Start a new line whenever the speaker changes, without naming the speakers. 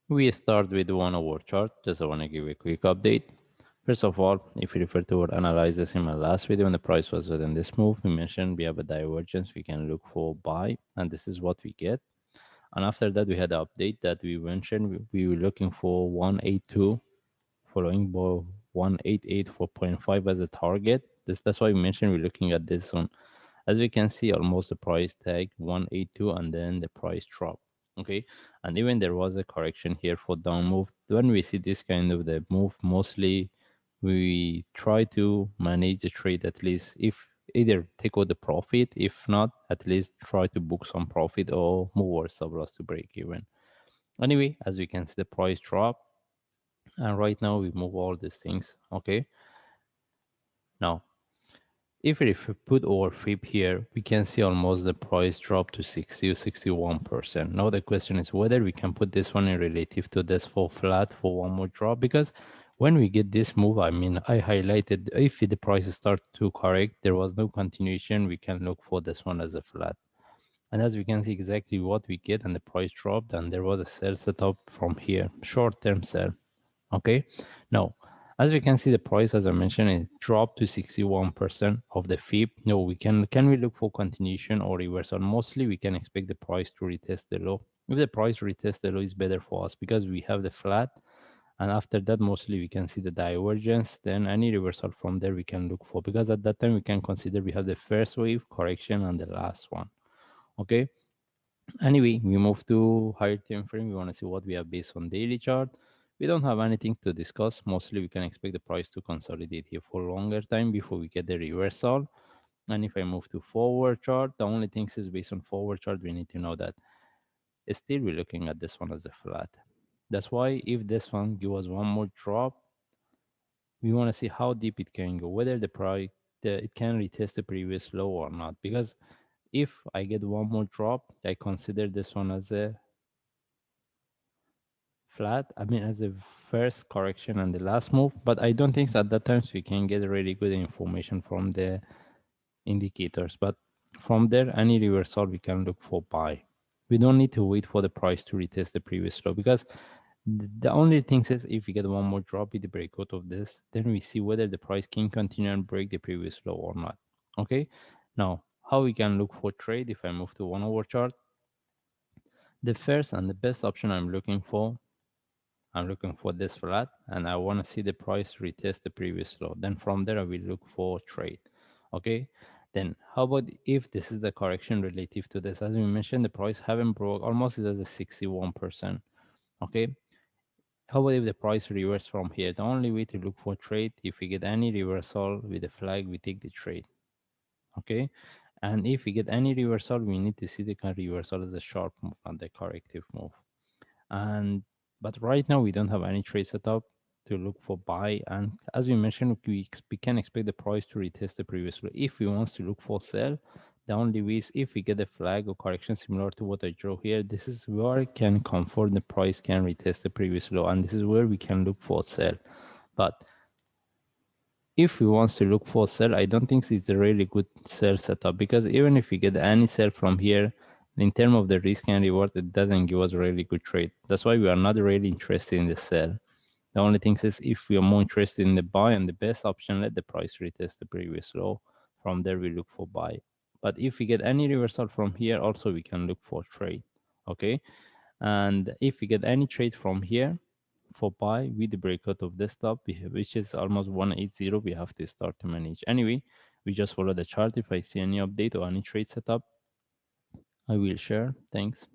We start with 1 hour chart. Just I want to give a quick update. First of all, if you refer to our analysis in my last video when the price was within this move, we mentioned we have a divergence. We can look for buy, and this is what we get. And after that, we had an update that we mentioned we were looking for 182, following by 188.4.5 as a target. That's why we mentioned we're looking at this one. As we can see, almost the price tag 182 and then the price drop. Okay, and even there was a correction here for down move. When we see this kind of the move, mostly we try to manage the trade, at least if either take out the profit, if not at least try to book some profit or move our stop loss to break even. Anyway, as we can see, the price drop, and right now we move all these things. Okay, now if we put our fib here, we can see almost the price drop to 60 or 61%. Now the question is whether we can put this one in relative to this for flat for one more drop, because when we get this move, I mean, I highlighted if the prices start to correct, there was no continuation, we can look for this one as a flat. And as we can see exactly what we get, and the price dropped and there was a sell setup from here, short-term sell. Okay, now as we can see, the price, as I mentioned, it dropped to 61% of the fib. No, we can we look for continuation or reversal? Mostly we can expect the price to retest the low. If the price retest the low, is better for us because we have the flat, and after that mostly we can see the divergence. Then any reversal from there we can look for, because at that time we can consider we have the first wave correction and the last one. Okay, anyway, we move to higher time frame. We want to see what we have based on daily chart. We don't have anything to discuss. Mostly we can expect the price to consolidate here for a longer time before we get the reversal. And if I move to forward chart, the only thing is based on forward chart, we need to know that still we're looking at this one as a flat. That's why if this one give us one more drop, we want to see how deep it can go, whether the price it can retest the previous low or not. Because if I get one more drop, I consider this one as a flat, I mean, as the first correction and the last move, but I don't think at that time we can get really good information from the indicators. But from there, any reversal we can look for buy. We don't need to wait for the price to retest the previous low, because the only thing is if we get one more drop in the breakout of this, then we see whether the price can continue and break the previous low or not. Okay, now how we can look for trade? If I move to 1 hour chart, the first and the best option I'm looking for this flat, and I want to see the price retest the previous low. Then from there, I will look for trade. Okay. Then how about if this is the correction relative to this? As we mentioned, the price haven't broke, almost is at the 61%. Okay. How about if the price reverse from here? The only way to look for trade, if we get any reversal with the flag, we take the trade. Okay. And if we get any reversal, we need to see the reversal as a sharp move, not the corrective move. And but right now we don't have any trade setup to look for buy, and as we mentioned, we can expect the price to retest the previous low. If we want to look for sell, the only way is if we get a flag or correction similar to what I draw here. This is where I can confirm the price can retest the previous low, and this is where we can look for sell. But if we want to look for sell, I don't think it's a really good sell setup, because even if we get any sell from here, in terms of the risk and reward, it doesn't give us a really good trade. That's why we are not really interested in the sell. The only thing is if we are more interested in the buy, and the best option, let the price retest the previous low. From there, we look for buy. But if we get any reversal from here, also we can look for trade. Okay. And if we get any trade from here, for buy with the breakout of this top, which is almost 180, we have to start to manage. Anyway, we just follow the chart. If I see any update or any trade setup, I will share. Thanks.